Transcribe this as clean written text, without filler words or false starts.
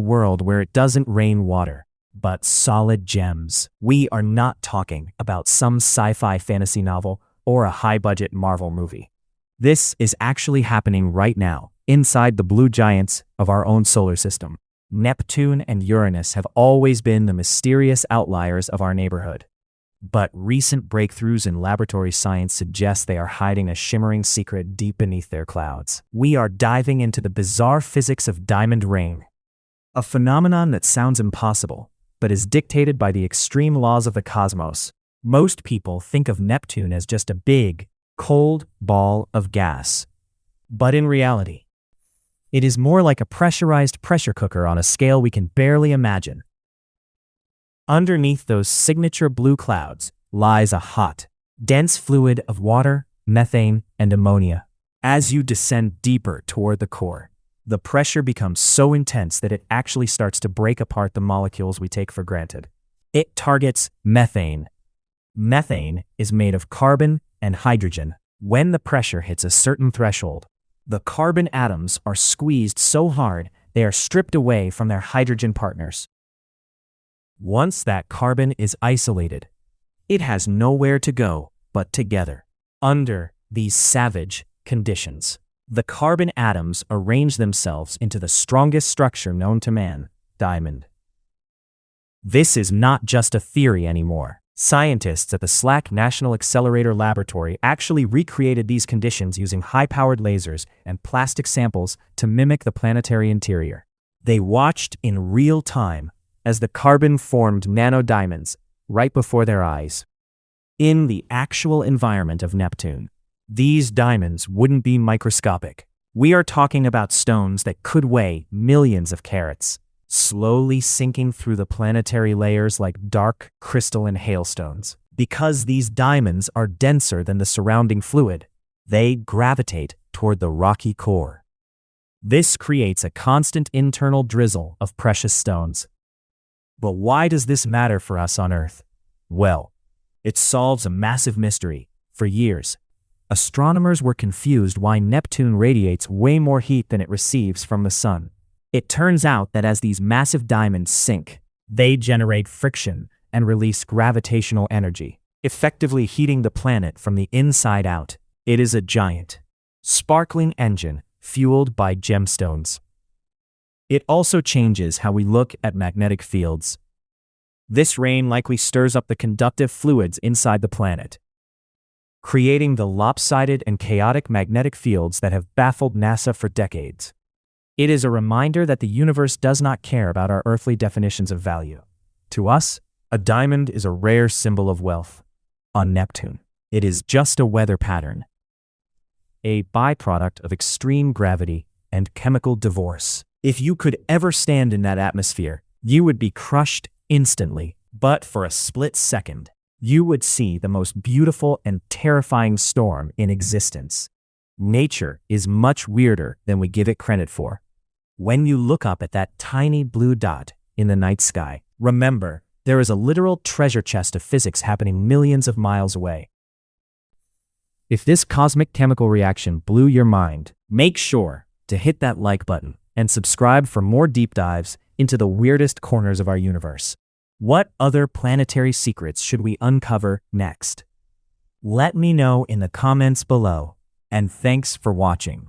world where it doesn't rain water, but solid gems. We are not talking about some sci-fi fantasy novel or a high-budget Marvel movie. This is actually happening right now, inside the blue giants of our own solar system. Neptune and Uranus have always been the mysterious outliers of our neighborhood. But recent breakthroughs in laboratory science suggest they are hiding a shimmering secret deep beneath their clouds. We are diving into the bizarre physics of diamond rain, a phenomenon that sounds impossible, but is dictated by the extreme laws of the cosmos. Most people think of Neptune as just a big, cold ball of gas. But in reality, it is more like a pressurized pressure cooker on a scale we can barely imagine. Underneath those signature blue clouds lies a hot, dense fluid of water, methane, and ammonia. As you descend deeper toward the core, the pressure becomes so intense that it actually starts to break apart the molecules we take for granted. It targets methane. Methane is made of carbon and hydrogen. When the pressure hits a certain threshold, the carbon atoms are squeezed so hard they are stripped away from their hydrogen partners. Once that carbon is isolated, it has nowhere to go but together. Under these savage conditions, the carbon atoms arrange themselves into the strongest structure known to man, diamond. This is not just a theory anymore. Scientists at the SLAC National Accelerator Laboratory actually recreated these conditions using high-powered lasers and plastic samples to mimic the planetary interior. They watched in real time as the carbon formed nanodiamonds right before their eyes. In the actual environment of Neptune, these diamonds wouldn't be microscopic. We are talking about stones that could weigh millions of carats, slowly sinking through the planetary layers like dark, crystalline hailstones. Because these diamonds are denser than the surrounding fluid, they gravitate toward the rocky core. This creates a constant internal drizzle of precious stones. But why does this matter for us on Earth? Well, it solves a massive mystery. For years, astronomers were confused why Neptune radiates way more heat than it receives from the sun. It turns out that as these massive diamonds sink, they generate friction and release gravitational energy, effectively heating the planet from the inside out. It is a giant, sparkling engine fueled by gemstones. It also changes how we look at magnetic fields. This rain likely stirs up the conductive fluids inside the planet, creating the lopsided and chaotic magnetic fields that have baffled NASA for decades. It is a reminder that the universe does not care about our earthly definitions of value. To us, a diamond is a rare symbol of wealth. On Neptune, it is just a weather pattern, a byproduct of extreme gravity and chemical divorce. If you could ever stand in that atmosphere, you would be crushed instantly. But for a split second, you would see the most beautiful and terrifying storm in existence. Nature is much weirder than we give it credit for. When you look up at that tiny blue dot in the night sky, remember, there is a literal treasure chest of physics happening millions of miles away. If this cosmic chemical reaction blew your mind, make sure to hit that like button and subscribe for more deep dives into the weirdest corners of our universe. What other planetary secrets should we uncover next? Let me know in the comments below, and thanks for watching.